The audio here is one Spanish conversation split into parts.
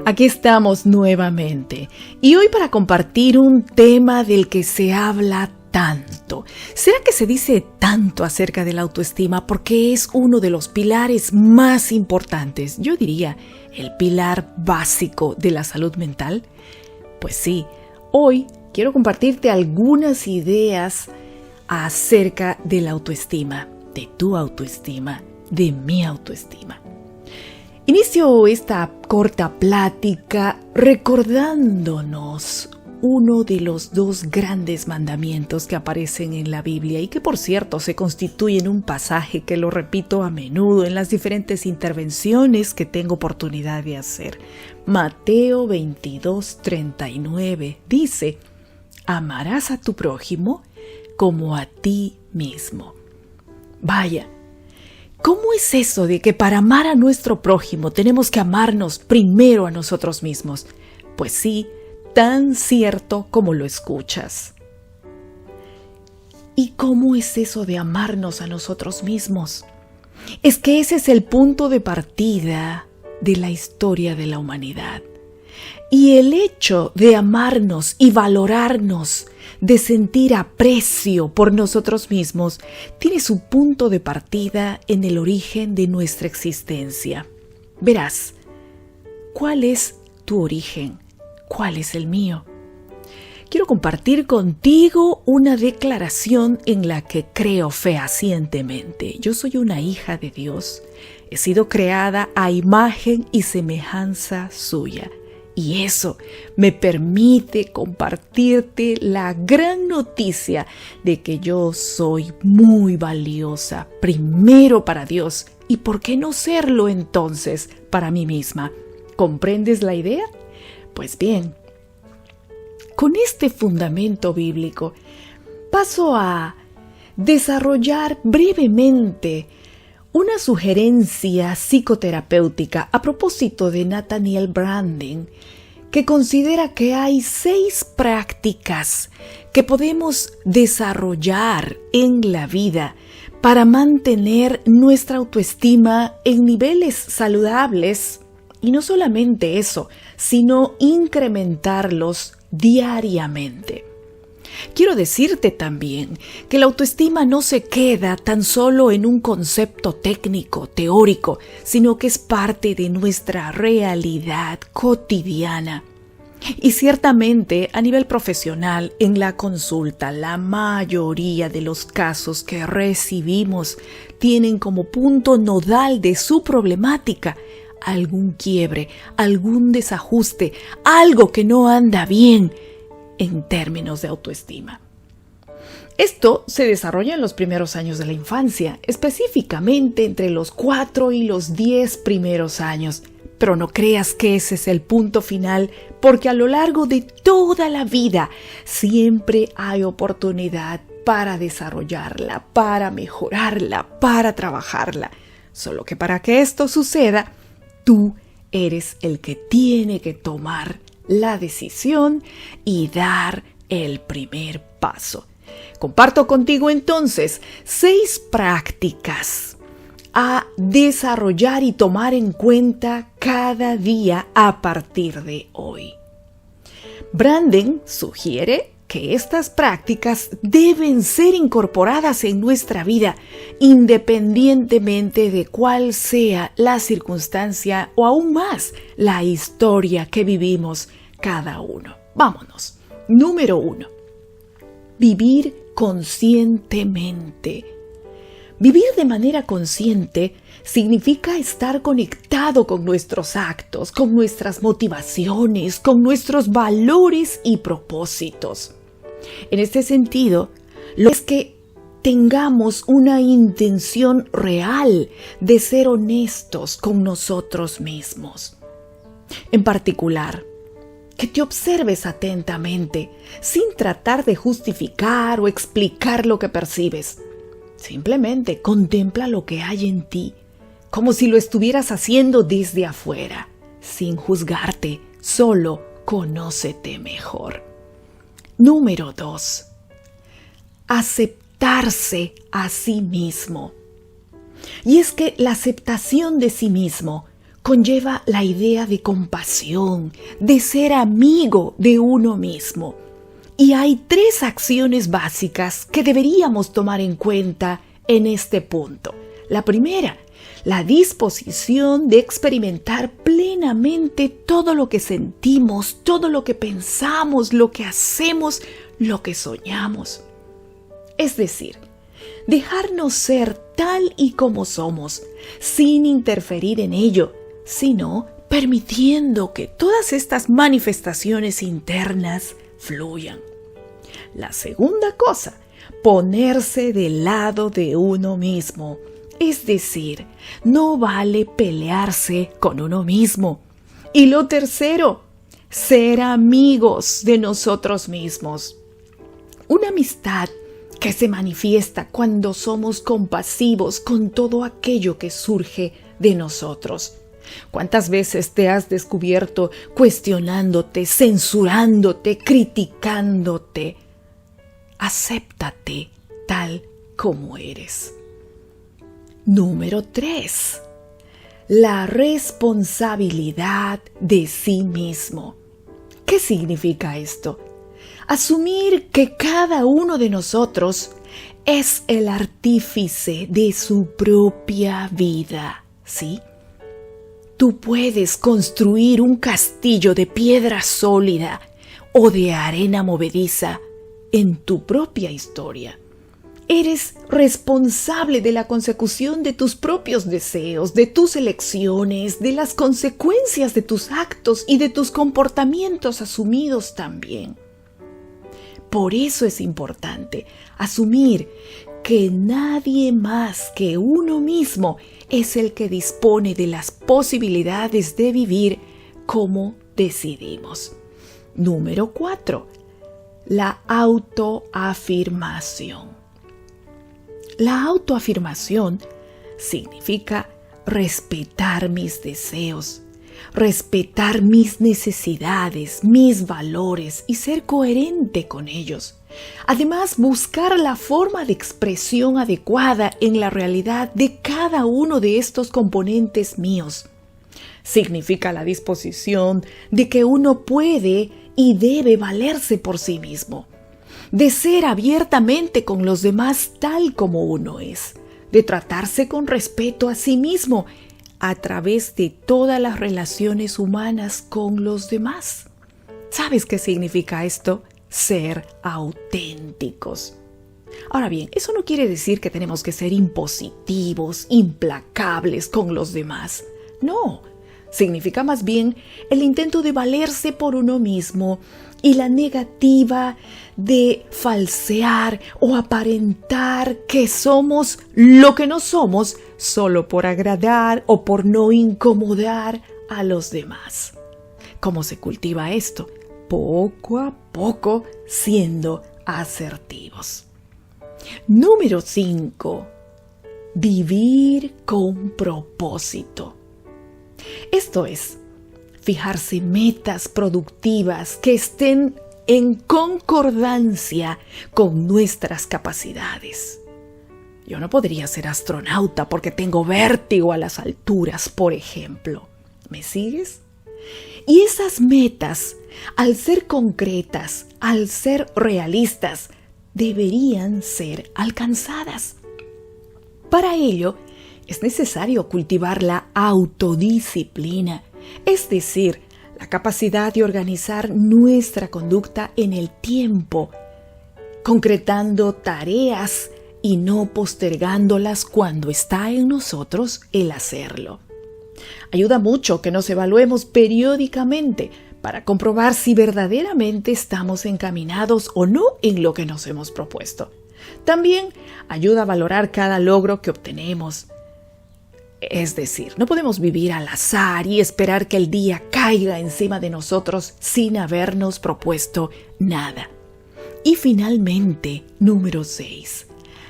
Aquí estamos nuevamente y hoy para compartir un tema del que se habla tanto. ¿Será que se dice tanto acerca de la autoestima porque es uno de los pilares más importantes? Yo diría el pilar básico de la salud mental. Pues sí, hoy quiero compartirte algunas ideas acerca de la autoestima, de tu autoestima, de mi autoestima. Inicio esta corta plática recordándonos uno de los dos grandes mandamientos que aparecen en la Biblia y que, por cierto, se constituye en un pasaje que lo repito a menudo en las diferentes intervenciones que tengo oportunidad de hacer. Mateo 22:39 dice: amarás a tu prójimo como a ti mismo. Vaya, ¿cómo es eso de que para amar a nuestro prójimo tenemos que amarnos primero a nosotros mismos? Pues sí, tan cierto como lo escuchas. ¿Y cómo es eso de amarnos a nosotros mismos? Es que ese es el punto de partida de la historia de la humanidad. Y el hecho de amarnos y valorarnos, de sentir aprecio por nosotros mismos, tiene su punto de partida en el origen de nuestra existencia. Verás, ¿cuál es tu origen? ¿Cuál es el mío? Quiero compartir contigo una declaración en la que creo fehacientemente. Yo soy una hija de Dios. He sido creada a imagen y semejanza suya. Y eso me permite compartirte la gran noticia de que yo soy muy valiosa, primero para Dios, y ¿por qué no serlo entonces para mí misma? ¿Comprendes la idea? Pues bien, con este fundamento bíblico paso a desarrollar brevemente una sugerencia psicoterapéutica a propósito de Nathaniel Branden, que considera que hay 6 prácticas que podemos desarrollar en la vida para mantener nuestra autoestima en niveles saludables, y no solamente eso, sino incrementarlos diariamente. Quiero decirte también que la autoestima no se queda tan solo en un concepto técnico, teórico, sino que es parte de nuestra realidad cotidiana. Y ciertamente, a nivel profesional, en la consulta, la mayoría de los casos que recibimos tienen como punto nodal de su problemática algún quiebre, algún desajuste, algo que no anda bien en términos de autoestima. Esto se desarrolla en los primeros años de la infancia, específicamente entre los 4 y los 10 primeros años. Pero no creas que ese es el punto final, porque a lo largo de toda la vida siempre hay oportunidad para desarrollarla, para mejorarla, para trabajarla. Solo que para que esto suceda, tú eres el que tiene que tomar la decisión y dar el primer paso. Comparto contigo entonces 6 prácticas a desarrollar y tomar en cuenta cada día a partir de hoy. Branden sugiere que estas prácticas deben ser incorporadas en nuestra vida independientemente de cuál sea la circunstancia o aún más la historia que vivimos cada uno. Vámonos. Número 1. Vivir conscientemente. Vivir de manera consciente significa estar conectado con nuestros actos, con nuestras motivaciones, con nuestros valores y propósitos. En este sentido, lo es que tengamos una intención real de ser honestos con nosotros mismos. En particular, que te observes atentamente, sin tratar de justificar o explicar lo que percibes. Simplemente contempla lo que hay en ti, como si lo estuvieras haciendo desde afuera, sin juzgarte, solo conócete mejor. Número 2. Aceptarse a sí mismo. Y es que la aceptación de sí mismo conlleva la idea de compasión, de ser amigo de uno mismo. Y hay 3 acciones básicas que deberíamos tomar en cuenta en este punto. La primera, la disposición de experimentar plenamente todo lo que sentimos, todo lo que pensamos, lo que hacemos, lo que soñamos. Es decir, dejarnos ser tal y como somos, sin interferir en ello, sino permitiendo que todas estas manifestaciones internas fluyan. La segunda cosa, ponerse del lado de uno mismo. Es decir, no vale pelearse con uno mismo. Y lo tercero, ser amigos de nosotros mismos. Una amistad que se manifiesta cuando somos compasivos con todo aquello que surge de nosotros. ¿Cuántas veces te has descubierto cuestionándote, censurándote, criticándote? Acéptate tal como eres. Número 3. La responsabilidad de sí mismo. ¿Qué significa esto? Asumir que cada uno de nosotros es el artífice de su propia vida, ¿sí? Tú puedes construir un castillo de piedra sólida o de arena movediza en tu propia historia. Eres responsable de la consecución de tus propios deseos, de tus elecciones, de las consecuencias de tus actos y de tus comportamientos asumidos también. Por eso es importante asumir que nadie más que uno mismo es el que dispone de las posibilidades de vivir como decidimos. Número 4. La autoafirmación. La autoafirmación significa respetar mis deseos, respetar mis necesidades, mis valores y ser coherente con ellos. Además, buscar la forma de expresión adecuada en la realidad de cada uno de estos componentes míos. Significa la disposición de que uno puede y debe valerse por sí mismo, de ser abiertamente con los demás tal como uno es, de tratarse con respeto a sí mismo a través de todas las relaciones humanas con los demás. ¿Sabes qué significa esto? Ser auténticos. Ahora bien, eso no quiere decir que tenemos que ser impositivos, implacables con los demás. No, significa más bien el intento de valerse por uno mismo y la negativa de falsear o aparentar que somos lo que no somos solo por agradar o por no incomodar a los demás. ¿Cómo se cultiva esto? Poco a poco, siendo asertivos. Número 5. Vivir con propósito. Esto es, fijarse metas productivas que estén en concordancia con nuestras capacidades. Yo no podría ser astronauta porque tengo vértigo a las alturas, por ejemplo. ¿Me sigues? Y esas metas, al ser concretas, al ser realistas, deberían ser alcanzadas. Para ello, es necesario cultivar la autodisciplina, es decir, la capacidad de organizar nuestra conducta en el tiempo, concretando tareas y no postergándolas cuando está en nosotros el hacerlo. Ayuda mucho que nos evaluemos periódicamente para comprobar si verdaderamente estamos encaminados o no en lo que nos hemos propuesto. También ayuda a valorar cada logro que obtenemos. Es decir, no podemos vivir al azar y esperar que el día caiga encima de nosotros sin habernos propuesto nada. Y finalmente, número 6,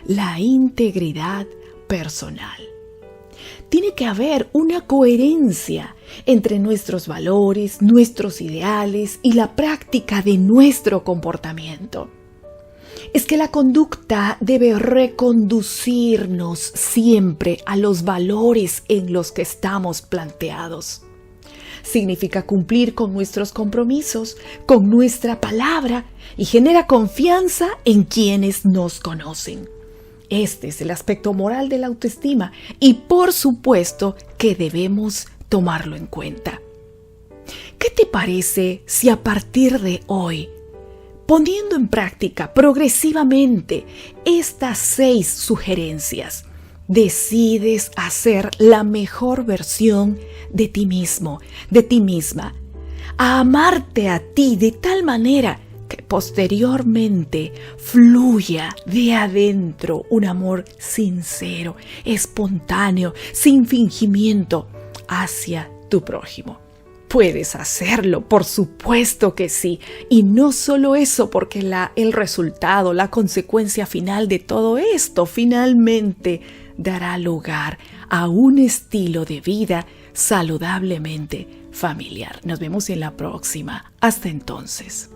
la integridad personal. Tiene que haber una coherencia entre nuestros valores, nuestros ideales y la práctica de nuestro comportamiento. es que la conducta debe reconducirnos siempre a los valores en los que estamos planteados. Significa cumplir con nuestros compromisos, con nuestra palabra y genera confianza en quienes nos conocen. Este es el aspecto moral de la autoestima y por supuesto que debemos tomarlo en cuenta. ¿Qué te parece si a partir de hoy, poniendo en práctica progresivamente estas 6 sugerencias, decides hacer la mejor versión de ti mismo, de ti misma, a amarte a ti de tal manera que posteriormente fluya de adentro un amor sincero, espontáneo, sin fingimiento hacia tu prójimo? Puedes hacerlo, por supuesto que sí. Y no solo eso, porque el resultado, la consecuencia final de todo esto finalmente dará lugar a un estilo de vida saludablemente familiar. Nos vemos en la próxima. Hasta entonces.